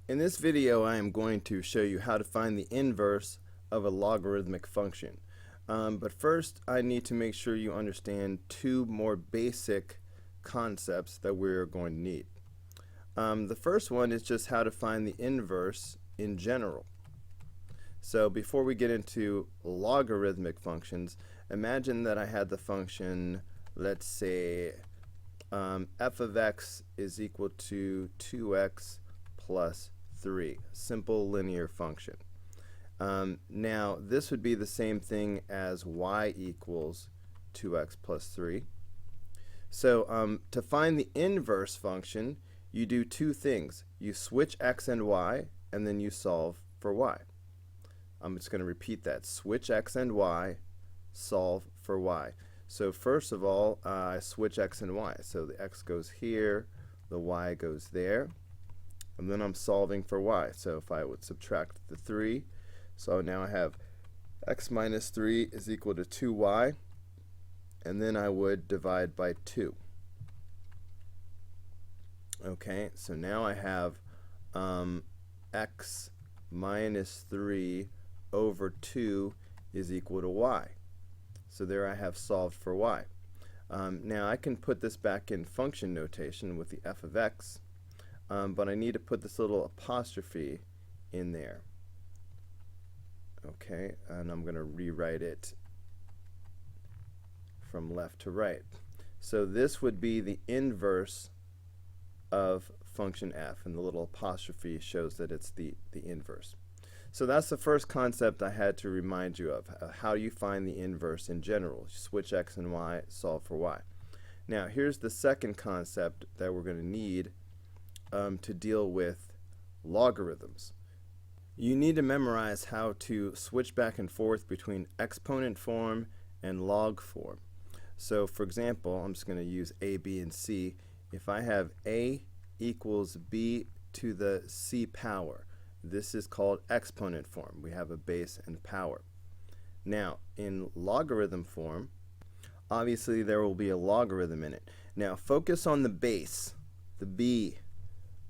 In this video, I am going to show you how to find the inverse of a logarithmic function. But first, I need to make sure you understand two more basic concepts that we're going to need. The first one is just how to find the inverse in general. So before we get into logarithmic functions, imagine that I had the function, let's say, f of x is equal to 2x plus 3, simple linear function. Now this would be the same thing as y equals 2x plus 3. So to find the inverse function, you do two things. You switch x and y, and then you solve for y. I'm just going to repeat that. Switch x and y, solve for y. So first of all, I switch x and y. So the x goes here, the y goes there, and then I'm solving for y. So if I would subtract the 3, so now I have x minus 3 is equal to 2y, and then I would divide by 2. Okay, so now I have x minus 3 over 2 is equal to y. So there I have solved for y. Now I can put this back in function notation with the f of x, but I need to put this little apostrophe in there. Okay, and I'm going to rewrite it from left to right. So this would be the inverse of function f, and the little apostrophe shows that it's the inverse. So that's the first concept I had to remind you of. How do you find the inverse in general? Switch x and y, solve for y. Now here's the second concept that we're going to need to deal with logarithms. You need to memorize how to switch back and forth between exponent form and log form. So for example, I'm just going to use a, b, and c. If I have a equals b to the c power, this is called exponent form. We have a base and power. Now in logarithm form, obviously there will be a logarithm in it. Now focus on the base, the b.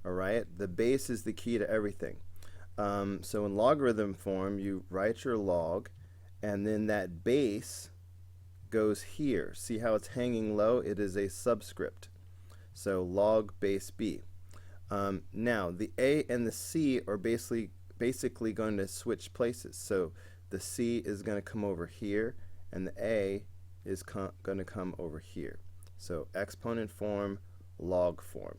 Alright, the base is the key to everything. So in logarithm form, you write your log, and then that base goes here. See how it's hanging low? It is a subscript. So log base b. Now the a and the c are basically going to switch places. So the c is going to come over here, and the a is going to come over here. So exponent form, log form.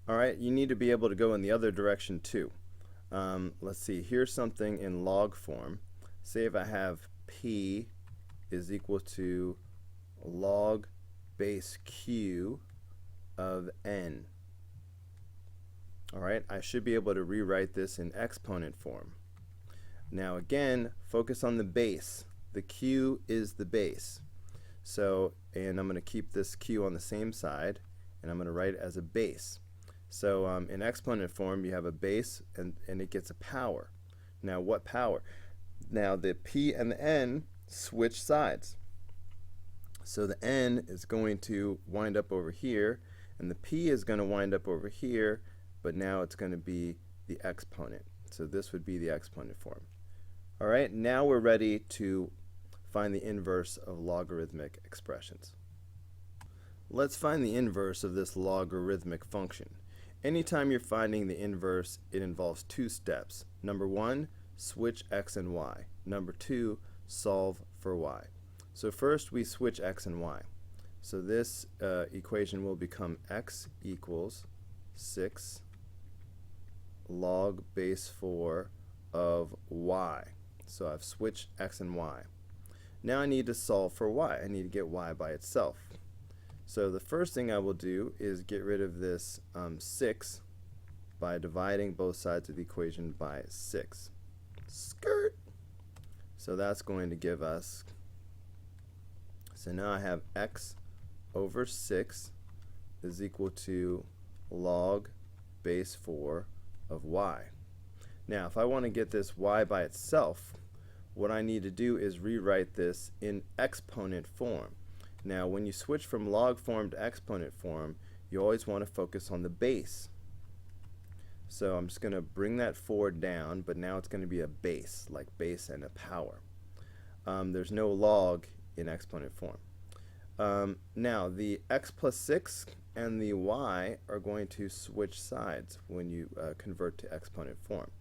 Alright, you need to be able to go in the other direction too. Let's see, here's something in log form. Say if I have p is equal to log base q of n. Alright, I should be able to rewrite this in exponent form. Now again, focus on the base. The q is the base. So, and I'm going to keep this q on the same side, and I'm going to write it as a base. So in exponent form, you have a base, and it gets a power. Now what power? Now the p and the n switch sides. So the n is going to wind up over here, and the p is going to wind up over here, but now it's going to be the exponent. So this would be the exponent form. Alright, now we're ready to find the inverse of logarithmic expressions. Let's find the inverse of this logarithmic function. Anytime you're finding the inverse, it involves two steps. Number one, switch x and y. Number two, solve for y. So first we switch x and y. So this equation will become x equals 6 log base 4 of y. So I've switched x and y. Now I need to solve for y. I need to get y by itself. So the first thing I will do is get rid of this 6 by dividing both sides of the equation by 6. Skirt! So that's going to give us, so now I have x over 6 is equal to log base 4 of y. Now if I want to get this y by itself, what I need to do is rewrite this in exponent form. Now when you switch from log form to exponent form, you always want to focus on the base. So I'm just going to bring that 4 down, but now it's going to be a base, like base and a power. There's no log in exponent form. Now the x plus 6 and the y are going to switch sides when you convert to exponent form.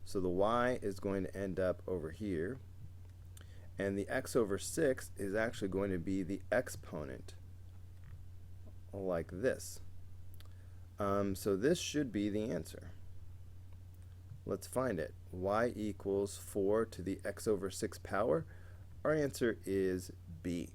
So the y is going to end up over here, and the x over 6 is actually going to be the exponent, like this. So this should be the answer. Let's find it. Y equals 4 to the x over 6 power. Our answer is B.